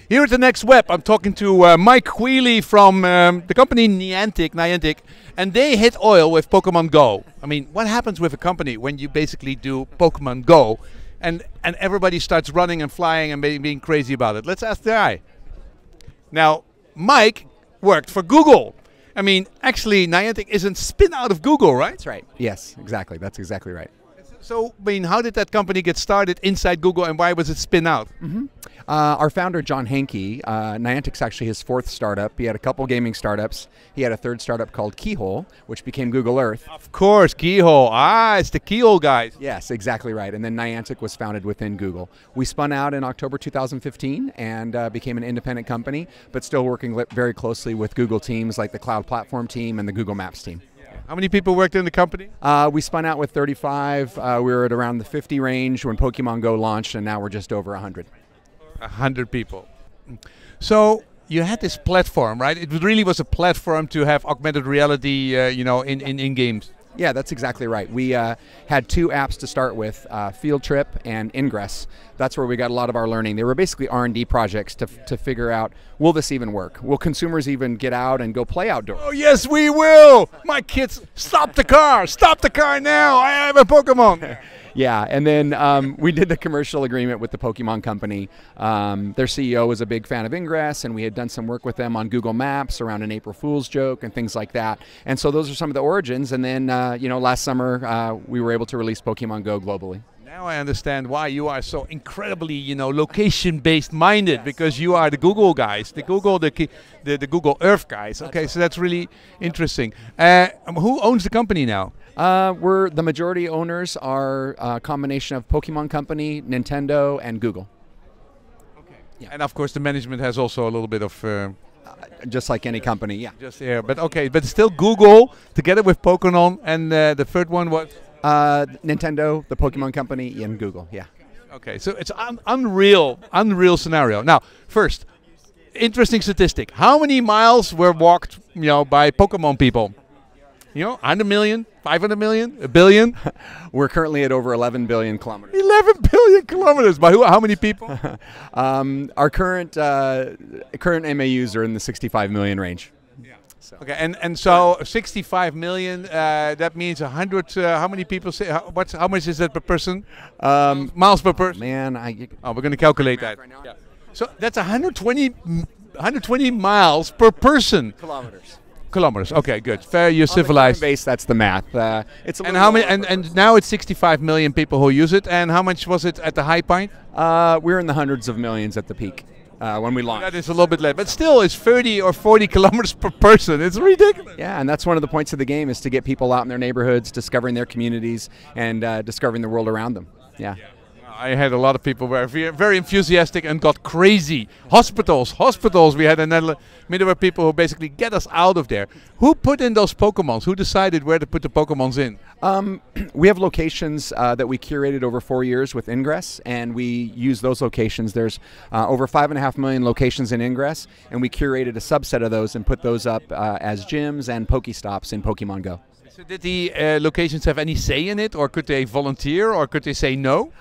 Here at the Next Web, I'm talking to Mike Wheely from the company Niantic, and they hit oil with Pokemon Go. I mean, what happens with a company when you basically do Pokemon Go, and everybody starts running and flying and being crazy about it? Let's ask the guy. Now, Mike worked for Google. I mean, actually, Niantic isn't spin out of Google, right? That's right. Yes, exactly. That's exactly right. So, I mean, how did that company get started inside Google, and why was it spin out? Our founder, John Hankey, Niantic's actually his fourth startup. He had a couple gaming startups. He had a third startup called Keyhole, which became Google Earth. Of course, Keyhole. Ah, it's the Keyhole guys. Yes, exactly right. And then Niantic was founded within Google. We spun out in October 2015 and became an independent company, but still working very closely with Google teams like the Cloud Platform team and the Google Maps team. How many people worked in the company? We spun out with 35. We were at around the 50 range when Pokemon Go launched, and now we're just over 100. 100 people. So you had this platform, right? It really was a platform to have augmented reality, in games. Yeah, that's exactly right. We had two apps to start with, Field Trip and Ingress. That's where we got a lot of our learning. They were basically R&D projects to figure out, will this even work? Will consumers even get out and go play outdoors? Oh, yes, we will! My kids, stop the car! Stop the car now! I have a Pokemon! Yeah, and then we did the commercial agreement with the Pokemon Company. Their CEO was a big fan of Ingress, and we had done some work with them on Google Maps around an April Fool's joke and things like that. And so those are some of the origins. And then, last summer we were able to release Pokemon Go globally. Now I understand why you are so incredibly, location-based minded, because you are the Google guys, the Google Earth guys. Okay, so that's really interesting. Who owns the company now? We're the majority owners are a combination of Pokemon Company, Nintendo, and Google. Okay. Yeah. And of course, the management has also a little bit of. Just like any company, yeah. Just yeah, but okay, but still Google together with Pokemon, and the third one was. Nintendo, the Pokemon Company, and Google, yeah. Okay, so it's unreal scenario. Now, first, interesting statistic. How many miles were walked, by Pokemon people? 100 million, 500 million, a billion? We're currently at over 11 billion kilometers. 11 billion kilometers. By how many people? Our current MAUs are in the 65 million range. So. Okay, and so 65 million. That means 100. How many people say? How much is that per person? Miles per person. Man, we're going to calculate that. Right now. Yeah. So that's 120 miles per person. Kilometers. Okay, good. Fair. You're civilized. Base. That's the math. It's and how many? And now it's 65 million people who use it. And how much was it at the high point? We're in the hundreds of millions at the peak. When we launched. That is a little bit late, but still it's 30 or 40 kilometers per person. It's ridiculous. Yeah, and that's one of the points of the game is to get people out in their neighborhoods, discovering their communities, and discovering the world around them. Yeah. I had a lot of people who were very enthusiastic and got crazy. Hospitals. We had another middle of people who basically get us out of there. Who put in those Pokemons? Who decided where to put the Pokemons in? We have locations that we curated over 4 years with Ingress, and we use those locations. There's over 5.5 million locations in Ingress, and we curated a subset of those and put those up as gyms and Pokestops in Pokemon Go. So did the locations have any say in it, or could they volunteer, or could they say no?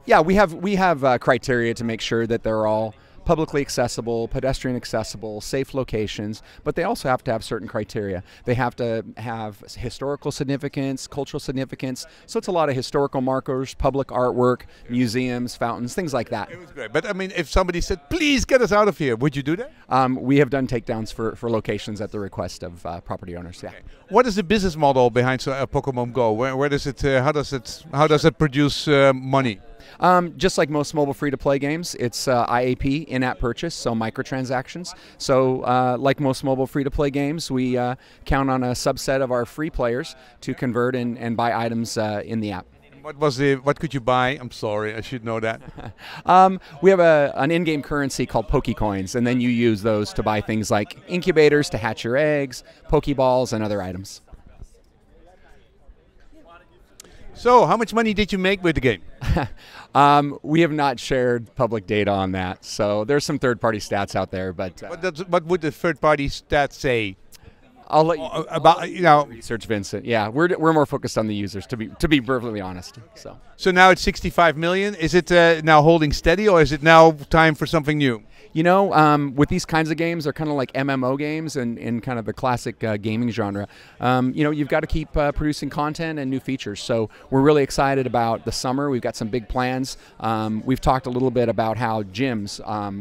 Yeah, we have criteria to make sure that they're all publicly accessible, pedestrian accessible, safe locations, but they also have to have certain criteria. They have to have historical significance, cultural significance, so it's a lot of historical markers, public artwork, museums, fountains, things like that. It was great, but I mean, if somebody said, please get us out of here, would you do that? We have done takedowns for locations at the request of property owners, yeah. Okay. What is the business model behind Pokemon Go? Where does it, how does it produce money? Just like most mobile free-to-play games, it's IAP, in-app purchase, so microtransactions. So like most mobile free-to-play games, we count on a subset of our free players to convert and buy items in the app. What could you buy? I'm sorry, I should know that. We have an in-game currency called Pokecoins, and then you use those to buy things like incubators to hatch your eggs, Pokeballs, and other items. So, how much money did you make with the game? We have not shared public data on that, so there's some third-party stats out there. But what would the third-party stats say? I'll let you about research, Vincent. Yeah, we're more focused on the users, to be perfectly honest. So now it's 65 million. Is it now holding steady, or is it now time for something new? You know, with these kinds of games, they're kind of like MMO games and in kind of the classic gaming genre. You know, you've got to keep producing content and new features. So we're really excited about the summer. We've got some big plans. We've talked a little bit about how gyms,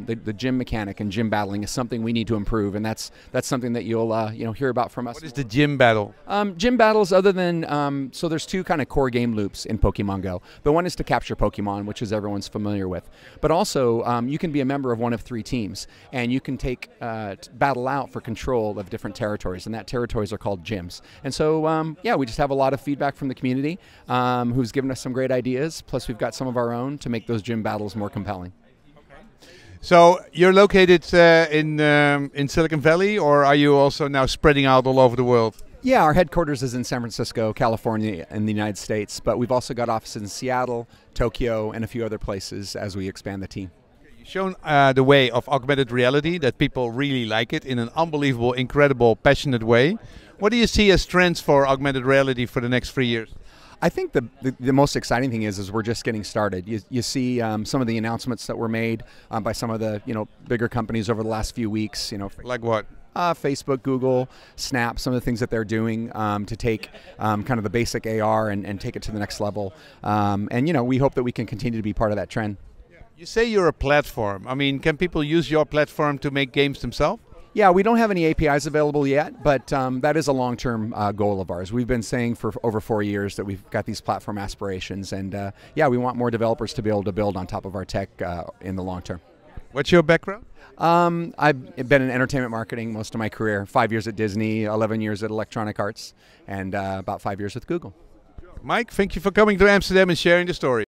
the gym mechanic and gym battling is something we need to improve, and that's something that you'll hear about from us. What is the gym battle? Gym battles, other than so there's two kind of core game loops in Pokemon Go. The one is to capture Pokemon, which is everyone's familiar with, but also you can be a member of one of 3 teams, and you can take battle out for control of different territories, and that territories are called gyms. And so yeah, we just have a lot of feedback from the community who's given us some great ideas, plus we've got some of our own to make those gym battles more compelling. So you're located in Silicon Valley, or are you also now spreading out all over the world? Yeah, our headquarters is in San Francisco, California, in the United States, but we've also got offices in Seattle, Tokyo, and a few other places as we expand the team. You've shown the way of augmented reality, that people really like it in an unbelievable, incredible, passionate way. What do you see as trends for augmented reality for the next 3 years? I think the most exciting thing is we're just getting started. You see some of the announcements that were made by some of the bigger companies over the last few weeks. Like what? Facebook, Google, Snap, some of the things that they're doing to take kind of the basic AR and take it to the next level. And we hope that we can continue to be part of that trend. You say you're a platform. I mean, can people use your platform to make games themselves? Yeah, we don't have any APIs available yet, but that is a long-term goal of ours. We've been saying for over 4 years that we've got these platform aspirations, and yeah, we want more developers to be able to build on top of our tech in the long term. What's your background? I've been in entertainment marketing most of my career. 5 years at Disney, 11 years at Electronic Arts, and about 5 years with Google. Mike, thank you for coming to Amsterdam and sharing the story.